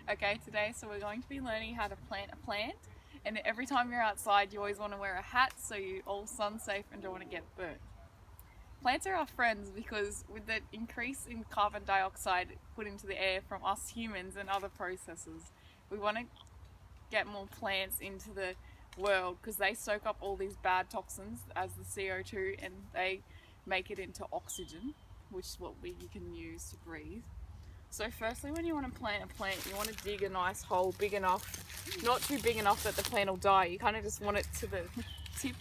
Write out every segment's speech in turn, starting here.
Okay, today so we're going to be learning how to plant a plant, and every time you're outside you always want to wear a hat so you're all sun safe and don't want to get burnt. Plants are our friends because with the increase in carbon dioxide put into the air from us humans and other processes, we want to get more plants into the world because they soak up all these bad toxins as the CO2 and they make it into oxygen, which is what we can use to breathe. So firstly, when you want to plant a plant, you want to dig a nice hole big enough, not too big enough that the plant will die. You kind of just want it to the tip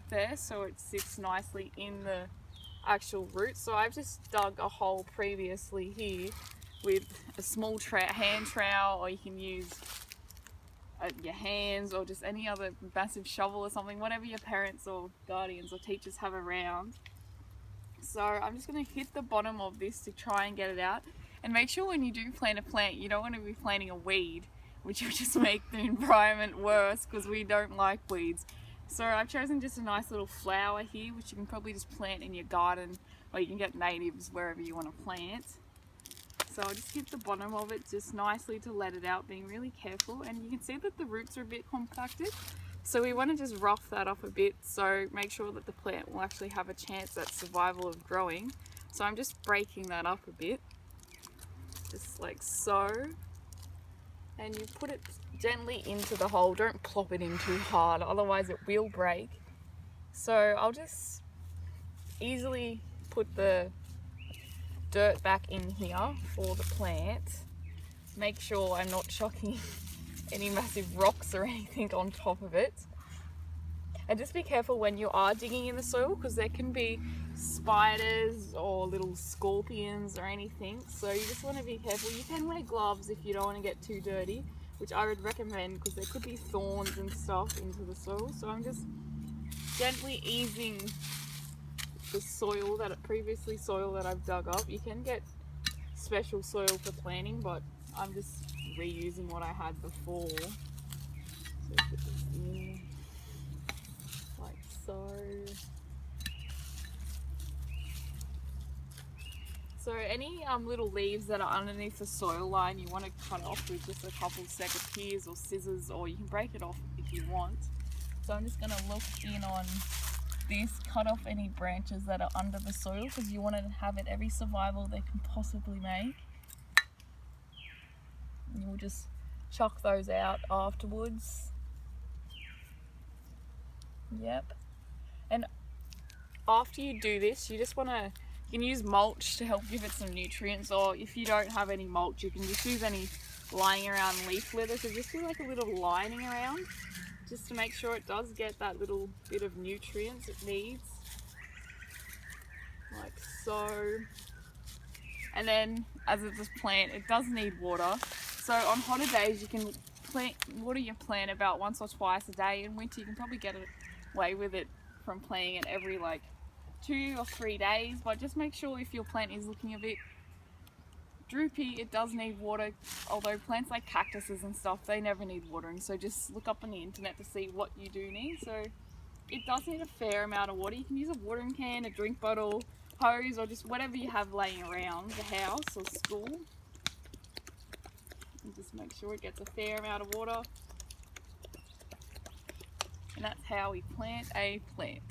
there so it sits nicely in the actual root. So I've just dug a hole previously here with a small hand trowel, or you can use your hands or just any other massive shovel or something, whatever your parents or guardians or teachers have around. So I'm just going to hit the bottom of this to try and get it out. And make sure when you do plant a plant, you don't want to be planting a weed, which will just make the environment worse because we don't like weeds. So I've chosen just a nice little flower here, which you can probably just plant in your garden, or you can get natives wherever you want to plant. So I'll just hit the bottom of it just nicely to let it out, being really careful. And you can see that the roots are a bit compacted. So we want to just rough that up a bit, so make sure that the plant will actually have a chance at survival of growing. So I'm just breaking that up a bit, just like so. And you put it gently into the hole, don't plop it in too hard, otherwise it will break. So I'll just easily put the dirt back in here for the plant. Make sure I'm not chucking any massive rocks or anything on top of it. And just be careful when you are digging in the soil because there can be spiders or little scorpions or anything. So you just want to be careful. You can wear gloves if you don't want to get too dirty, which I would recommend because there could be thorns and stuff into the soil. So I'm just gently easing the soil that I've dug up. You can get special soil for planting, but I'm just reusing what I had before. So put this in like so. So any little leaves that are underneath the soil line, you want to cut off with just a couple secateurs or scissors, or you can break it off if you want. So I'm just going to look in on this, cut off any branches that are under the soil because you want to have it every survival they can possibly make. And you'll just chuck those out afterwards. Yep. And after you do this, you just want to, you can use mulch to help give it some nutrients, or if you don't have any mulch, you can just use any lying around leaf litter. So just do like a little lining around, just to make sure it does get that little bit of nutrients it needs. Like so. And then as it's a plant, it does need water. So on hotter days, you can water your plant about once or twice a day. In winter, you can probably get away with it from planting it every like 2 or 3 days. But just make sure if your plant is looking a bit droopy, it does need water. Although plants like cactuses and stuff, they never need watering. So just look up on the internet to see what you do need. So it does need a fair amount of water. You can use a watering can, a drink bottle, hose, or just whatever you have laying around the house or school. And just make sure it gets a fair amount of water. And that's how we plant a plant.